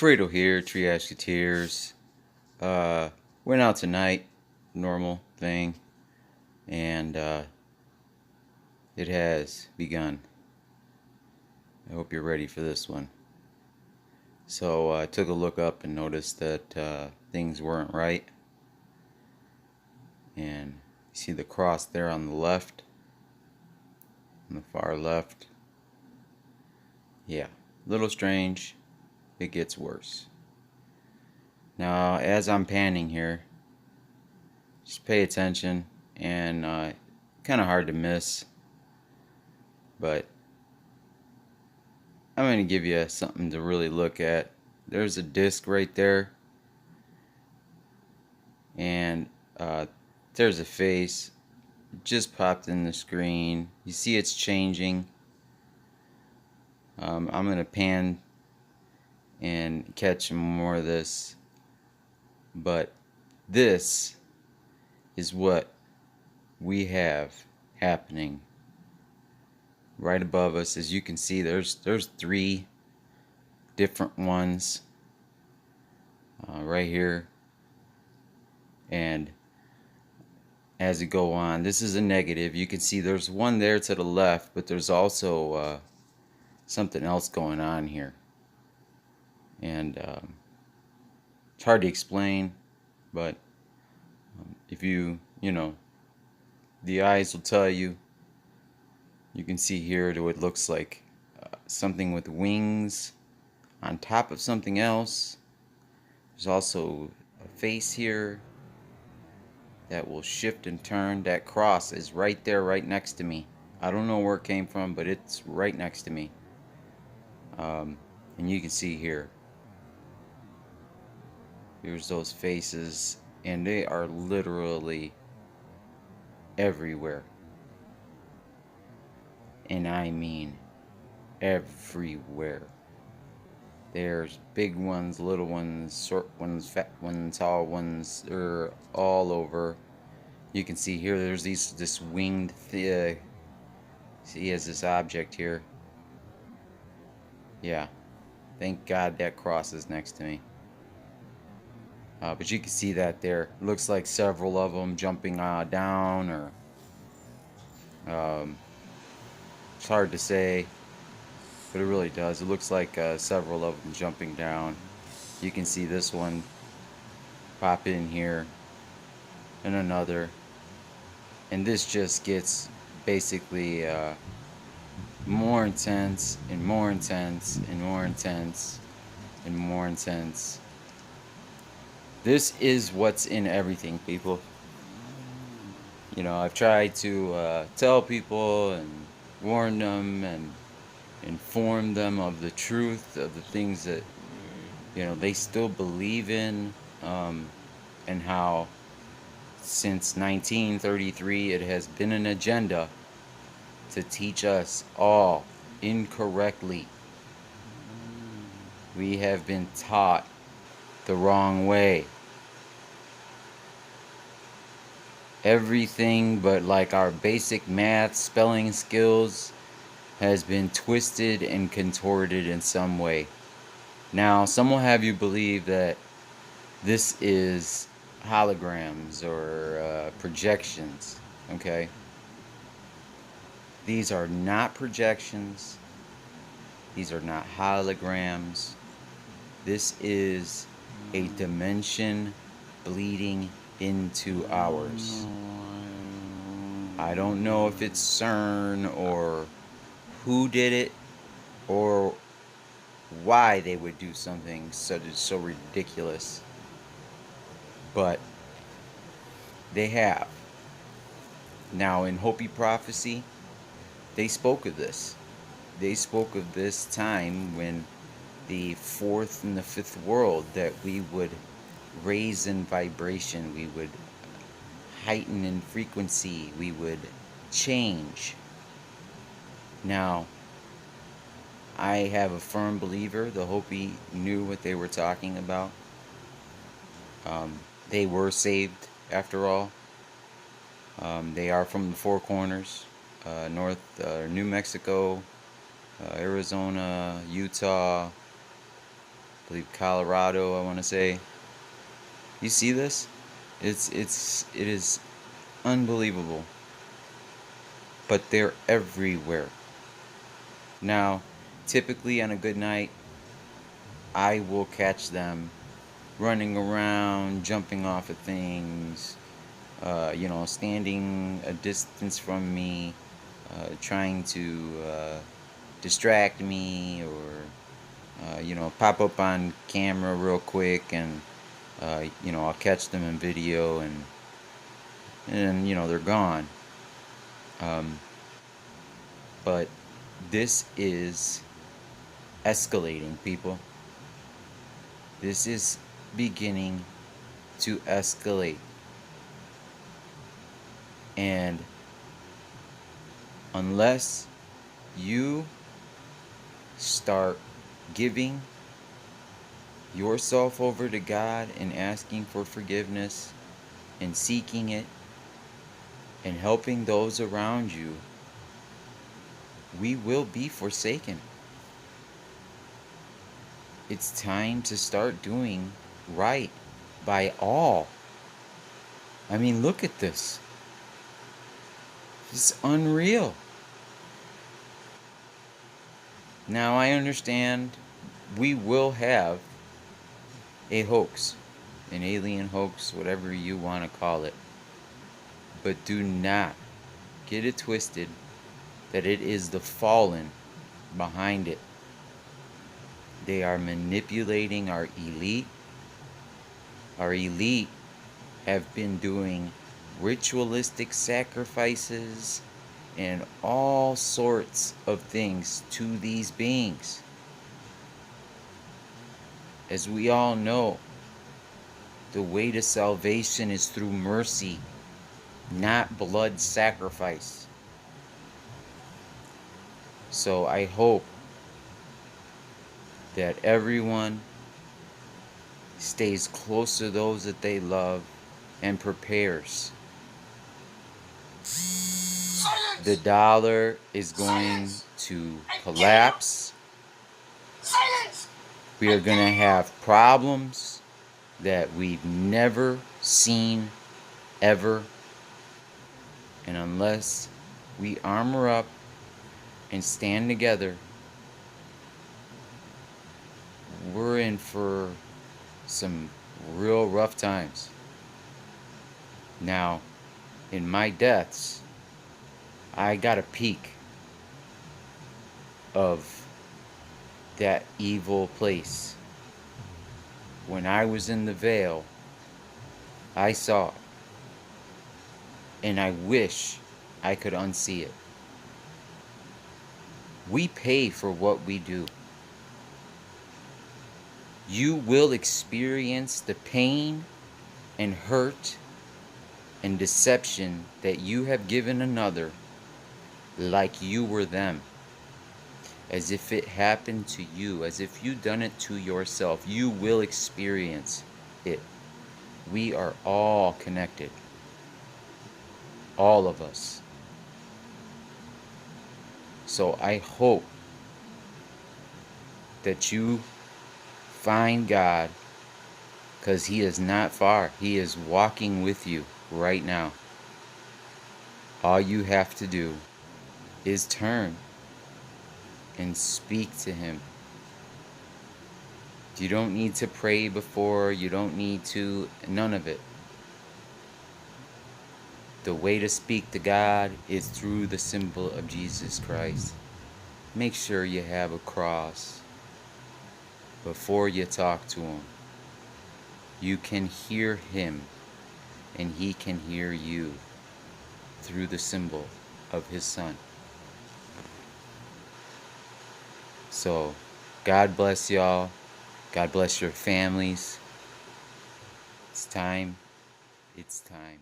Fredo here, Tree Asketeers. Went out tonight, normal thing, and it has begun. I hope you're ready for this one. So I took a look up and noticed that things weren't right. And you see the cross there on the left, on the far left. Yeah, a little strange. It gets worse. Now, as I'm panning here, just pay attention, and kind of hard to miss, but I'm going to give you something to really look at. There's a disc right there, and there's a face. It just popped in the screen. You see it's changing. I'm going to pan and catch more of this, but this is what we have happening right above us. As you can see, there's three different ones right here, and as you go on, this is a negative. You can see there's one there to the left, but there's also something else going on here, and it's hard to explain, but if you know, the eyes will tell you. You can see here that it looks like something with wings on top of something else. There's also a face here that will shift and turn. That cross is right there, right next to me. I don't know where it came from, but it's right next to me. And you can see here, here's those faces, and they are literally everywhere. And I mean everywhere. There's big ones, little ones, short ones, fat ones, tall ones. They're all over. You can see here there's this winged see, he has this object here. Yeah, thank God that cross is next to me. But you can see that there. It looks like several of them jumping down, or it's hard to say, but it really does. It looks like several of them jumping down. You can see this one pop in here, and another, and this just gets basically more intense and more intense and more intense and more intense. This is what's in everything, people. You know, I've tried to tell people and warn them and inform them of the truth of the things that, you know, they still believe in, and how since 1933 it has been an agenda to teach us all incorrectly. We have been taught the wrong way. Everything but like our basic math, spelling skills has been twisted and contorted in some way. Now, some will have you believe that this is holograms or projections, okay? These are not projections. These are not holograms. This is a dimension bleeding into ours. I don't know if it's CERN or who did it or why they would do something so ridiculous, but they have. Now, in Hopi prophecy, they spoke of this. They spoke of this time when the fourth and the fifth world, that we would raise in vibration, we would heighten in frequency, we would change. Now, I have a firm believer the Hopi knew what they were talking about. They were saved after all. They are from the Four Corners, New Mexico, Arizona, Utah, I believe Colorado, I want to say. You see this? It is unbelievable. But they're everywhere. Now, typically on a good night, I will catch them running around, jumping off of things, standing a distance from me, trying to distract me, or pop up on camera real quick, and I'll catch them in video, and they're gone. But this is escalating, people. This is beginning to escalate. And unless you start giving yourself over to God and asking for forgiveness and seeking it and helping those around you, we will be forsaken. It's time to start doing right by all. I mean, look at this. It's unreal. Now, I understand we will have a hoax, an alien hoax, whatever you want to call it. But do not get it twisted that it is the fallen behind it. They are manipulating our elite. Our elite have been doing ritualistic sacrifices and all sorts of things to these beings. As we all know, the way to salvation is through mercy, not blood sacrifice. So I hope that everyone stays close to those that they love and prepares. Silence! The dollar is going to collapse. Silence! We are going to have problems that we've never seen ever. And unless we armor up and stand together, we're in for some real rough times. Now, in my deaths, I got a peek of that evil place. When I was in the veil, I saw it. And I wish I could unsee it. We pay for what we do. You will experience the pain and hurt and deception that you have given another like you were them. As if it happened to you, as if you done it to yourself. You will experience it. We are all connected. All of us. So I hope that you find God, because He is not far. He is walking with you right now. All you have to do is turn and speak to Him. You don't need to pray before. You don't need to. None of it. The way to speak to God is through the symbol of Jesus Christ. Make sure you have a cross before you talk to Him. You can hear Him, and He can hear you through the symbol of His Son. So, God bless y'all. God bless your families. It's time. It's time.